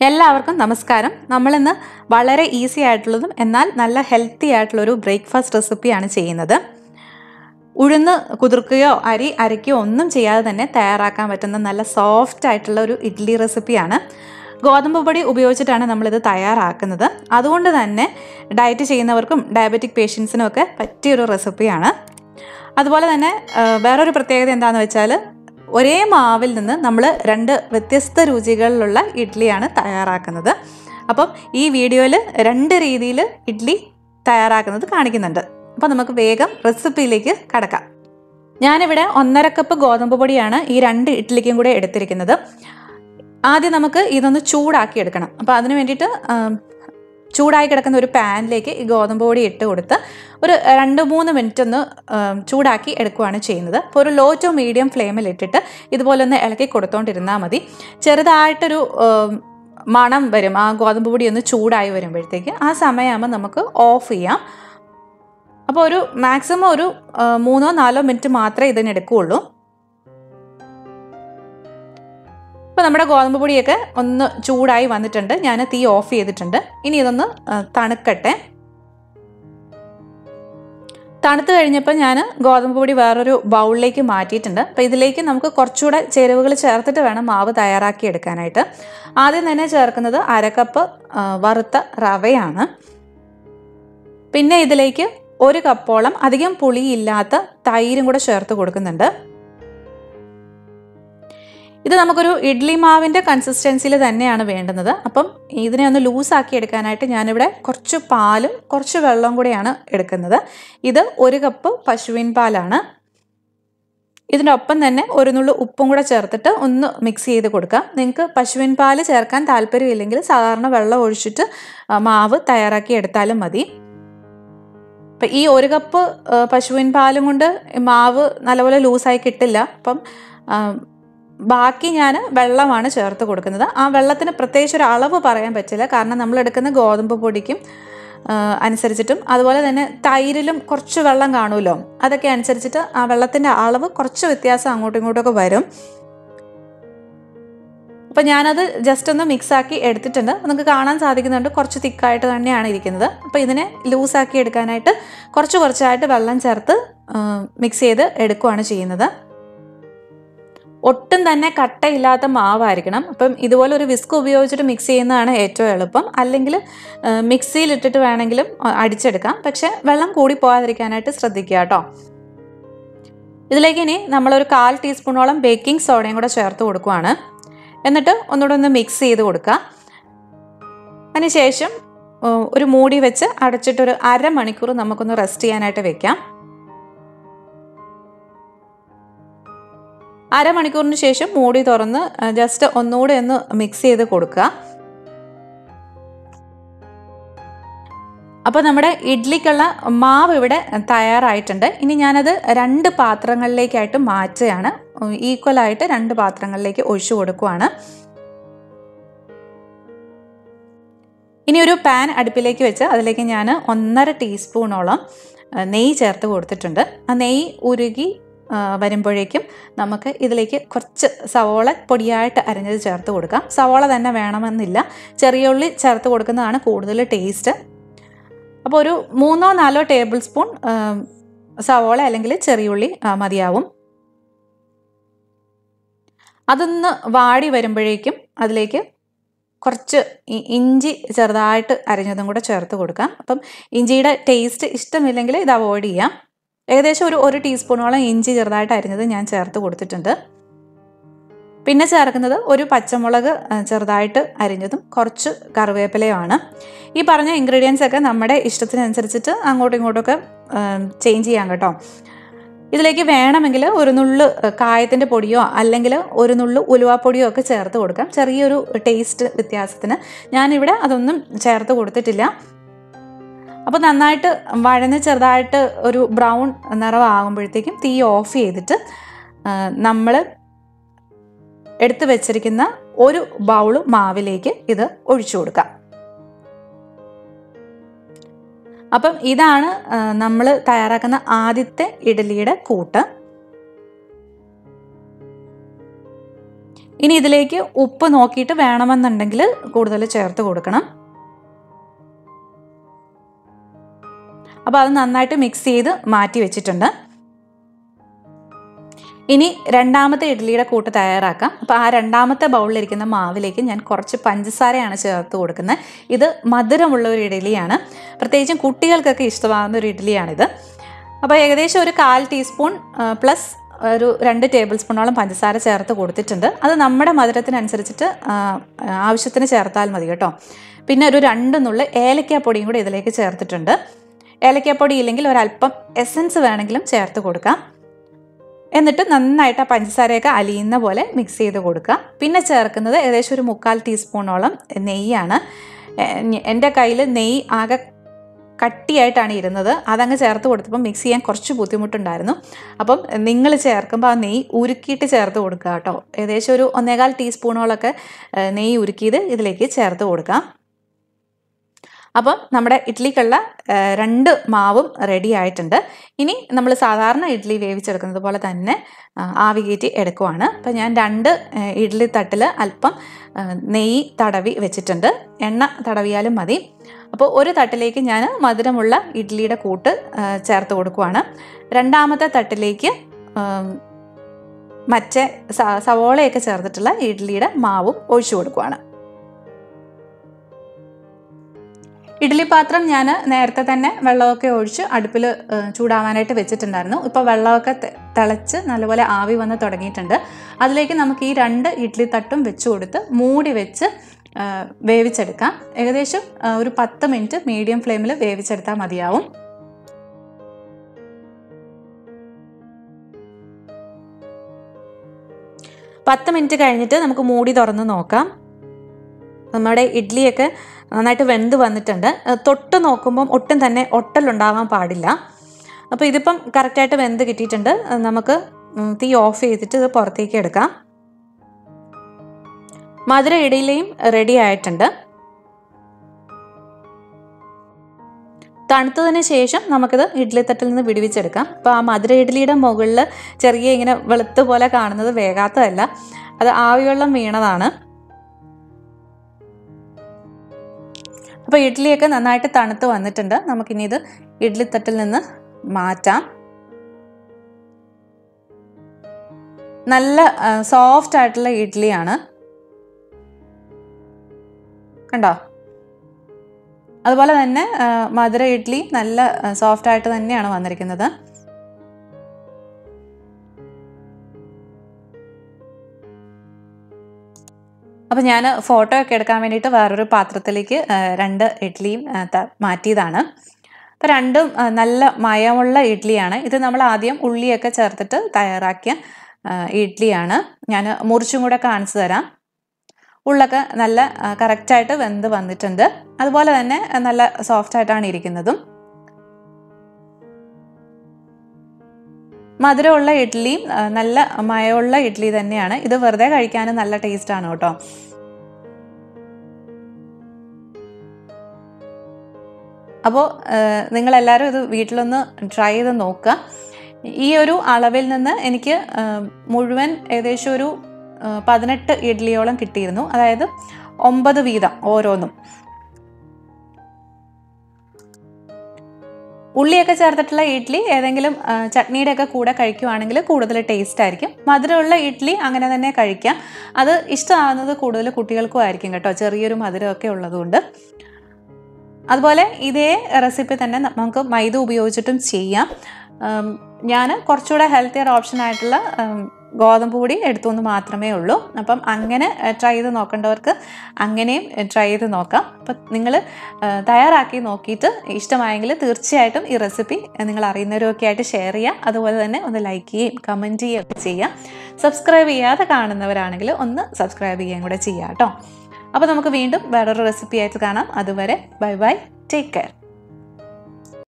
എല്ലാവർക്കും നമസ്കാരം. നമ്മളിന്ന് വളരെ ഈസി ആയിട്ടുള്ളതും എന്നാൽ നല്ല ഹെൽത്തി ആയിട്ടുള്ളൊരു ബ്രേക്ക്ഫാസ്റ്റ് റെസിപ്പിയാണ് ചെയ്യുന്നത്. ഉഴുന്ന് കുതിർക്കുകയോ അരി അരയ്ക്കുകയോ ഒന്നും ചെയ്യാതെ തന്നെ തയ്യാറാക്കാൻ പറ്റുന്ന നല്ല സോഫ്റ്റ് ആയിട്ടുള്ള ഒരു ഇഡ്ഡലി റെസിപ്പിയാണ്. ഗോതമ്പ് പൊടി ഉപയോഗിച്ചിട്ടാണ് നമ്മളിത് തയ്യാറാക്കുന്നത്. അതുകൊണ്ട് തന്നെ ഡയറ്റ് ചെയ്യുന്നവർക്കും ഡയബറ്റിക് പേഷ്യൻസിനും ഒക്കെ പറ്റിയൊരു റെസിപ്പിയാണ്. അതുപോലെ തന്നെ വേറൊരു പ്രത്യേകത എന്താണെന്ന് വെച്ചാൽ ഒരേ മാവിൽ നിന്ന് നമ്മൾ രണ്ട് വ്യത്യസ്ത രുചികളിലുള്ള ഇഡ്ഡലിയാണ് തയ്യാറാക്കുന്നത്. അപ്പം ഈ വീഡിയോയിൽ രണ്ട് രീതിയിൽ ഇഡ്ഡലി തയ്യാറാക്കുന്നത് കാണിക്കുന്നുണ്ട്. അപ്പോൾ നമുക്ക് വേഗം റെസിപ്പിയിലേക്ക് കടക്കാം. ഞാനിവിടെ 1.5 കപ്പ് ഗോതമ്പ് പൊടിയാണ് ഈ രണ്ട് ഇഡ്ഡലിക്കും കൂടെ എടുത്തിരിക്കുന്നത്. ആദ്യം നമുക്ക് ഇതൊന്ന് ചൂടാക്കി എടുക്കണം. അപ്പോൾ അതിന് വേണ്ടിയിട്ട് ചൂടായി കിടക്കുന്ന ഒരു പാനിലേക്ക് ഈ ഗോതമ്പ് പൊടി ഇട്ട് കൊടുത്ത് ഒരു 2-3 മിനിറ്റ് ഒന്ന് ചൂടാക്കി എടുക്കുകയാണ് ചെയ്യുന്നത്. അപ്പോൾ ഒരു ലോ ടു മീഡിയം ഫ്ലെയിമിൽ ഇട്ടിട്ട് ഇതുപോലെ ഒന്ന് ഇളക്കി കൊടുത്തോണ്ടിരുന്നാൽ മതി. ചെറുതായിട്ടൊരു മണം വരും, ആ ഗോതമ്പ് പൊടി ഒന്ന് ചൂടായി വരുമ്പോഴത്തേക്ക്. ആ സമയമാകുമ്പോൾ നമുക്ക് ഓഫ് ചെയ്യാം. അപ്പോൾ ഒരു മാക്സിമം ഒരു 3-4 മിനിറ്റ് മാത്രമേ ഇതിനെടുക്കുകയുള്ളൂ. അപ്പോൾ നമ്മുടെ ഗോതമ്പ് പൊടിയൊക്കെ ഒന്ന് ചൂടായി വന്നിട്ടുണ്ട്. ഞാൻ തീ ഓഫ് ചെയ്തിട്ടുണ്ട്. ഇനി ഇതൊന്ന് തണുക്കട്ടെ. തണുത്ത് കഴിഞ്ഞപ്പോൾ ഞാൻ ഗോതമ്പ് പൊടി വേറൊരു ബൗളിലേക്ക് മാറ്റിയിട്ടുണ്ട്. അപ്പോൾ ഇതിലേക്ക് നമുക്ക് കുറച്ചുകൂടെ ചേരുവകൾ ചേർത്തിട്ട് വേണം മാവ് തയ്യാറാക്കി എടുക്കാനായിട്ട്. ആദ്യം തന്നെ ചേർക്കുന്നത് 1/2 കപ്പ് വറുത്ത റവയാണ്. പിന്നെ ഇതിലേക്ക് 1 കപ്പോളം അധികം പുളിയില്ലാത്ത തൈരും കൂടെ ചേർത്ത് കൊടുക്കുന്നുണ്ട്. ഇത് നമുക്കൊരു ഇഡ്ഡലി മാവിൻ്റെ കൺസിസ്റ്റൻസിയിൽ തന്നെയാണ് വേണ്ടുന്നത്. അപ്പം ഇതിനെ ഒന്ന് ലൂസാക്കി എടുക്കാനായിട്ട് ഞാനിവിടെ കുറച്ച് പാലും കുറച്ച് വെള്ളവും കൂടെയാണ് എടുക്കുന്നത്. ഇത് 1 കപ്പ് പശുവിൻ പാലാണ്. ഇതിൻ്റെ ഒപ്പം തന്നെ ഒരു നുള്ളു ഉപ്പും കൂടെ ചേർത്തിട്ട് ഒന്ന് മിക്സ് ചെയ്ത് കൊടുക്കാം. നിങ്ങൾക്ക് പശുവിൻ പാൽ ചേർക്കാൻ താല്പര്യമില്ലെങ്കിൽ സാധാരണ വെള്ളം ഒഴിച്ചിട്ട് മാവ് തയ്യാറാക്കി എടുത്താലും മതി. അപ്പം ഈ 1 കപ്പ് പശുവിൻ പാലും കൊണ്ട് മാവ് നല്ലപോലെ ലൂസായി കിട്ടില്ല. അപ്പം ബാക്കി ഞാൻ വെള്ളമാണ് ചേർത്ത് കൊടുക്കുന്നത്. ആ വെള്ളത്തിന് പ്രത്യേകിച്ച് ഒരു അളവ് പറയാൻ പറ്റില്ല, കാരണം നമ്മൾ എടുക്കുന്ന ഗോതമ്പ് പൊടിക്കും അനുസരിച്ചിട്ടും അതുപോലെ തന്നെ തൈരിലും കുറച്ച് വെള്ളം കാണുമല്ലോ, അതൊക്കെ അനുസരിച്ചിട്ട് ആ വെള്ളത്തിൻ്റെ അളവ് കുറച്ച് വ്യത്യാസം അങ്ങോട്ടും ഇങ്ങോട്ടൊക്കെ വരും. അപ്പം ഞാനത് ജസ്റ്റ് ഒന്ന് മിക്സാക്കി എടുത്തിട്ടുണ്ട്. നമുക്ക് കാണാൻ സാധിക്കുന്നുണ്ട് കുറച്ച് തിക്കായിട്ട് തന്നെയാണ് ഇരിക്കുന്നത്. അപ്പോൾ ഇതിനെ ലൂസാക്കി എടുക്കാനായിട്ട് കുറച്ചായിട്ട് വെള്ളം ചേർത്ത് മിക്സ് ചെയ്ത് എടുക്കുകയാണ് ചെയ്യുന്നത്. ഒട്ടും തന്നെ കട്ടയില്ലാത്ത മാവായിരിക്കണം. അപ്പം ഇതുപോലെ ഒരു വിസ്ക് ഉപയോഗിച്ചിട്ട് മിക്സ് ചെയ്യുന്നതാണ് ഏറ്റവും എളുപ്പം. അല്ലെങ്കിൽ മിക്സിയിലിട്ടിട്ട് വേണമെങ്കിലും അടിച്ചെടുക്കാം. പക്ഷേ വെള്ളം കൂടി പോകാതിരിക്കാനായിട്ട് ശ്രദ്ധിക്കുക കേട്ടോ. ഇതിലേക്ക് ഇനി നമ്മളൊരു 1/4 ടീസ്പൂണോളം ബേക്കിംഗ് സോഡയും കൂടെ ചേർത്ത് കൊടുക്കുകയാണ്. എന്നിട്ട് ഒന്നുകൂടെ ഒന്ന് മിക്സ് ചെയ്ത് കൊടുക്കുക. അതിനുശേഷം ഒരു മൂടി വെച്ച് അടച്ചിട്ടൊരു 1/2 മണിക്കൂർ നമുക്കൊന്ന് റെസ്റ്റ് ചെയ്യാനായിട്ട് വെക്കാം. 1/2 മണിക്കൂറിന് ശേഷം മൂടി തുറന്ന് ജസ്റ്റ് ഒന്നുകൂടെ ഒന്ന് മിക്സ് ചെയ്ത് കൊടുക്കുക. അപ്പോൾ നമ്മുടെ ഇഡ്ഡലിക്കുള്ള മാവ് ഇവിടെ തയ്യാറായിട്ടുണ്ട്. ഇനി ഞാനത് 2 പാത്രങ്ങളിലേക്കായിട്ട് മാറ്റുകയാണ്. ഈക്വലായിട്ട് 2 പാത്രങ്ങളിലേക്ക് ഒഴിച്ചു കൊടുക്കുകയാണ്. ഇനി ഒരു പാൻ അടുപ്പിലേക്ക് വെച്ച് അതിലേക്ക് ഞാൻ 1.5 ടീസ്പൂണോളം നെയ്യ് ചേർത്ത് കൊടുത്തിട്ടുണ്ട്. ആ നെയ്യ് ഉരുകി വരുമ്പോഴേക്കും നമുക്ക് ഇതിലേക്ക് കുറച്ച് സവോള പൊടിയായിട്ട് അരിഞ്ഞത് ചേർത്ത് കൊടുക്കാം. സവോള തന്നെ വേണമെന്നില്ല, ചെറിയ ഉള്ളി ചേർത്ത് കൊടുക്കുന്നതാണ് കൂടുതൽ ടേസ്റ്റ്. അപ്പോൾ ഒരു 3-4 ടേബിൾ സ്പൂൺ സവോള അല്ലെങ്കിൽ ചെറിയുള്ളി മതിയാവും. അതൊന്ന് വാടി വരുമ്പോഴേക്കും അതിലേക്ക് കുറച്ച് ഇഞ്ചി ചെറുതായിട്ട് അരിഞ്ഞതും കൂടെ ചേർത്ത് കൊടുക്കാം. അപ്പം ഇഞ്ചിയുടെ ടേസ്റ്റ് ഇഷ്ടമില്ലെങ്കിൽ ഇത് അവോയ്ഡ് ചെയ്യാം. ഏകദേശം ഒരു ടീസ്പൂണോളം ഇഞ്ചി ചെറുതായിട്ട് അരിഞ്ഞത് ഞാൻ ചേർത്ത് കൊടുത്തിട്ടുണ്ട്. പിന്നെ ചേർക്കുന്നത് ഒരു പച്ചമുളക് ചെറുതായിട്ട് അരിഞ്ഞതും കുറച്ച് കറിവേപ്പിലയുമാണ്. ഈ പറഞ്ഞ ഇൻഗ്രീഡിയൻസ് ഒക്കെ നമ്മുടെ ഇഷ്ടത്തിനനുസരിച്ചിട്ട് അങ്ങോട്ടും ഇങ്ങോട്ടൊക്കെ ചേഞ്ച് ചെയ്യാം കേട്ടോ. ഇതിലേക്ക് വേണമെങ്കിൽ ഒരു നുള്ളു കായത്തിൻ്റെ പൊടിയോ അല്ലെങ്കിൽ ഒരു നുള്ളു ഉലുവാപ്പൊടിയോ ഒക്കെ ചേർത്ത് കൊടുക്കാം, ചെറിയൊരു ടേസ്റ്റ് വ്യത്യാസത്തിന്. ഞാനിവിടെ അതൊന്നും ചേർത്ത് കൊടുത്തിട്ടില്ല. അപ്പോൾ നന്നായിട്ട് വഴന്ന് ചെറുതായിട്ട് ഒരു ബ്രൗൺ നിറമാകുമ്പോഴത്തേക്കും തീ ഓഫ് ചെയ്തിട്ട് നമ്മൾ എടുത്തു വെച്ചിരിക്കുന്ന ഒരു ബൗള് മാവിലേക്ക് ഇത് ഒഴിച്ചു കൊടുക്കാം. അപ്പം ഇതാണ് നമ്മൾ തയ്യാറാക്കുന്ന ആദ്യത്തെ ഇഡ്ഡലിയുടെ കൂട്ട്. ഇനി ഇതിലേക്ക് ഉപ്പ് നോക്കിയിട്ട് വേണമെന്നുണ്ടെങ്കിൽ കൂടുതൽ ചേർത്ത് കൊടുക്കണം. അപ്പോൾ അത് നന്നായിട്ട് മിക്സ് ചെയ്ത് മാറ്റി വെച്ചിട്ടുണ്ട്. ഇനി രണ്ടാമത്തെ ഇഡ്ഡലിയുടെ കൂട്ട് തയ്യാറാക്കാം. അപ്പോൾ ആ രണ്ടാമത്തെ ബൗളിലിരിക്കുന്ന മാവിലേക്ക് ഞാൻ കുറച്ച് പഞ്ചസാരയാണ് ചേർത്ത് കൊടുക്കുന്നത്. ഇത് മധുരമുള്ള ഒരു ഇഡ്ഡലിയാണ്, പ്രത്യേകിച്ചും കുട്ടികൾക്കൊക്കെ ഇഷ്ടമാകുന്ന ഒരു ഇഡ്ഡലിയാണിത്. അപ്പോൾ ഏകദേശം ഒരു 1/4 ടീസ്പൂൺ പ്ലസ് ഒരു 2 ടേബിൾ സ്പൂണോളം പഞ്ചസാര ചേർത്ത് കൊടുത്തിട്ടുണ്ട്. അത് നമ്മുടെ മധുരത്തിനനുസരിച്ചിട്ട് ആവശ്യത്തിന് ചേർത്താൽ മതി കേട്ടോ. പിന്നെ ഒരു 2 നുള്ള് ഏലക്കാപ്പൊടിയും കൂടി ഇതിലേക്ക് ചേർത്തിട്ടുണ്ട്. ഏലക്കാപ്പൊടി ഇല്ലെങ്കിൽ ഒരല്പം എസൻസ് വേണമെങ്കിലും ചേർത്ത് കൊടുക്കാം. എന്നിട്ട് നന്നായിട്ട് ആ പഞ്ചസാരയൊക്കെ അലിയുന്ന പോലെ മിക്സ് ചെയ്ത് കൊടുക്കുക. പിന്നെ ചേർക്കുന്നത് ഏകദേശം ഒരു 3/4 ടീസ്പൂണോളം നെയ്യാണ്. എൻ്റെ കയ്യിൽ നെയ്യ് ആകെ കട്ടിയായിട്ടാണ് ഇരുന്നത്. അതങ്ങ് ചേർത്ത് കൊടുത്തപ്പോൾ മിക്സ് ചെയ്യാൻ കുറച്ച് ബുദ്ധിമുട്ടുണ്ടായിരുന്നു. അപ്പം നിങ്ങൾ ചേർക്കുമ്പോൾ ആ നെയ്യ് ഉരുക്കിയിട്ട് ചേർത്ത് കൊടുക്കുക കേട്ടോ. ഏകദേശം ഒരു 1/4 ടീസ്പൂണോളൊക്കെ നെയ്യ് ഉരുക്കിയത് ഇതിലേക്ക് ചേർത്ത് കൊടുക്കാം. അപ്പം നമ്മുടെ ഇഡ്ഡലിക്കുള്ള 2 മാവും റെഡി ആയിട്ടുണ്ട്. ഇനി നമ്മൾ സാധാരണ ഇഡ്ഡലി വേവിച്ചെടുക്കുന്നത് പോലെ തന്നെ ആവി കയറ്റി എടുക്കുവാണ്. അപ്പം ഞാൻ 2 ഇഡ്ഡലി തട്ടിൽ അല്പം നെയ്യ് തടവി വെച്ചിട്ടുണ്ട്. എണ്ണ തടവിയാലും മതി. അപ്പോൾ ഒരു തട്ടിലേക്ക് ഞാൻ മധുരമുള്ള ഇഡ്ഡലിയുടെ കൂട്ട് ചേർത്ത് കൊടുക്കുവാണ്. രണ്ടാമത്തെ തട്ടിലേക്ക് മറ്റേ സവോളയൊക്കെ ചേർത്തിട്ടുള്ള ഇഡ്ഡലിയുടെ മാവും ഒഴിച്ചു കൊടുക്കുവാണ്. ഇഡ്ഡലി പാത്രം ഞാൻ നേരത്തെ തന്നെ വെള്ളമൊക്കെ ഒഴിച്ച് അടുപ്പിൽ ചൂടാവാനായിട്ട് വെച്ചിട്ടുണ്ടായിരുന്നു. ഇപ്പോൾ വെള്ളമൊക്കെ തിളച്ച് നല്ലപോലെ ആവി വന്ന് തുടങ്ങിയിട്ടുണ്ട്. അതിലേക്ക് നമുക്ക് ഈ 2 ഇഡ്ഡലി തട്ടും വെച്ച് കൊടുത്ത് മൂടി വെച്ച് വേവിച്ചെടുക്കാം. ഏകദേശം ഒരു 10 മിനിറ്റ് മീഡിയം ഫ്ലെയിമിൽ വേവിച്ചെടുത്താൽ മതിയാവും. പത്ത് മിനിറ്റ് കഴിഞ്ഞിട്ട് നമുക്ക് മൂടി തുറന്ന് നോക്കാം. നമ്മുടെ ഇഡ്ഡലിയൊക്കെ നന്നായിട്ട് വെന്ത് വന്നിട്ടുണ്ട്. തൊട്ട് നോക്കുമ്പം ഒട്ടും തന്നെ ഒട്ടലുണ്ടാവാൻ പാടില്ല. അപ്പോൾ ഇതിപ്പം കറക്റ്റായിട്ട് വെന്ത് കിട്ടിയിട്ടുണ്ട്. നമുക്ക് തീ ഓഫ് ചെയ്തിട്ട് ഇത് പുറത്തേക്ക് എടുക്കാം. മധുര ഇഡ്ഡലിയും റെഡി ആയിട്ടുണ്ട്. തണുത്തതിന് ശേഷം നമുക്കിത് ഇഡ്ഡലി തട്ടിൽ നിന്ന് വിടുവിച്ചെടുക്കാം. അപ്പോൾ ആ മധുര ഇഡ്ഡലിയുടെ മുകളിൽ ചെറിയ ഇങ്ങനെ വെളുത്ത പോലെ കാണുന്നത് വേകാത്തതല്ല, അത് ആവിവെള്ളം വീണതാണ്. അപ്പോൾ ഇഡ്ഡലിയൊക്കെ നന്നായിട്ട് തണുത്ത് വന്നിട്ടുണ്ട്. നമുക്കിനി ഇത് ഇഡ്ഡലി തട്ടിൽ നിന്ന് മാറ്റാം. നല്ല സോഫ്റ്റ് ആയിട്ടുള്ള ഇഡ്ഡലിയാണ്, കണ്ടോ? അതുപോലെ തന്നെ മധുര ഇഡ്ഡലി നല്ല സോഫ്റ്റ് ആയിട്ട് തന്നെയാണ് വന്നിരിക്കുന്നത്. അപ്പോൾ ഞാൻ ഫോട്ടോ ഒക്കെ എടുക്കാൻ വേണ്ടിയിട്ട് വേറൊരു പാത്രത്തിലേക്ക് 2 ഇഡ്ഡലിയും മാറ്റിയതാണ്. അപ്പോൾ രണ്ടും നല്ല മയമുള്ള ഇഡ്ഡലിയാണ്. ഇത് നമ്മൾ ആദ്യം ഉള്ളിയൊക്കെ ചേർത്തിട്ട് തയ്യാറാക്കിയ ഇഡ്ഡലിയാണ്. ഞാൻ മുറിച്ചും കൂടെ കാണിച്ചു തരാം. ഉള്ളൊക്കെ നല്ല കറക്റ്റായിട്ട് വെന്ത് വന്നിട്ടുണ്ട്. അതുപോലെ തന്നെ നല്ല സോഫ്റ്റായിട്ടാണ് ഇരിക്കുന്നതും. മധുരമുള്ള ഇഡ്ഡലിയും നല്ല മയമുള്ള ഇഡ്ഡലി തന്നെയാണ്. ഇത് വെറുതെ കഴിക്കാനും നല്ല ടേസ്റ്റാണ് കേട്ടോ. അപ്പോൾ നിങ്ങളെല്ലാവരും ഇത് വീട്ടിലൊന്ന് ട്രൈ ചെയ്ത് നോക്കുക. ഈ ഒരു അളവിൽ നിന്ന് എനിക്ക് മുഴുവൻ ഏകദേശം ഒരു 18 ഇഡ്ഡലിയോളം കിട്ടിയിരുന്നു. അതായത് 9 വീതം ഓരോന്നും. ഉള്ളിയൊക്കെ ചേർത്തിട്ടുള്ള ഇഡ്ഡലി ഏതെങ്കിലും ചട്നിയുടെ ഒക്കെ കൂടെ കഴിക്കുവാണെങ്കിൽ കൂടുതൽ ടേസ്റ്റ് ആയിരിക്കും. മധുരമുള്ള ഇഡ്ഡലി അങ്ങനെ തന്നെ കഴിക്കാം. അത് ഇഷ്ടമാകുന്നത് കൂടുതൽ കുട്ടികൾക്കും ആയിരിക്കും കേട്ടോ, ചെറിയൊരു മധുരമൊക്കെ ഉള്ളതുകൊണ്ട്. അതുപോലെ ഇതേ റെസിപ്പി തന്നെ നമുക്ക് മൈദ ഉപയോഗിച്ചിട്ടും ചെയ്യാം. ഞാൻ കുറച്ചുകൂടെ ഹെൽത്തിയർ ഓപ്ഷൻ ആയിട്ടുള്ള ഗോതമ്പ് പൊടി എടുത്തുകൊണ്ട് മാത്രമേ ഉള്ളൂ. അപ്പം അങ്ങനെ ട്രൈ ചെയ്ത് നോക്കേണ്ടവർക്ക് അങ്ങനെയും ട്രൈ ചെയ്ത് നോക്കാം. അപ്പം നിങ്ങൾ തയ്യാറാക്കി നോക്കിയിട്ട് ഇഷ്ടമായെങ്കിൽ തീർച്ചയായിട്ടും ഈ റെസിപ്പി നിങ്ങൾ അറിയുന്നവരൊക്കെ ആയിട്ട് ഷെയർ ചെയ്യുക. അതുപോലെ തന്നെ ഒന്ന് ലൈക്ക് ചെയ്യുകയും കമൻറ്റ് ചെയ്യുകയൊക്കെ ചെയ്യുക. സബ്സ്ക്രൈബ് ചെയ്യാതെ കാണുന്നവരാണെങ്കിൽ ഒന്ന് സബ്സ്ക്രൈബ് ചെയ്യുകയും കൂടെ ചെയ്യാം കേട്ടോ. അപ്പോൾ നമുക്ക് വീണ്ടും വേറൊരു റെസിപ്പി ആയിട്ട് കാണാം. അതുവരെ ബൈ ബൈ, ടേക്ക് കെയർ.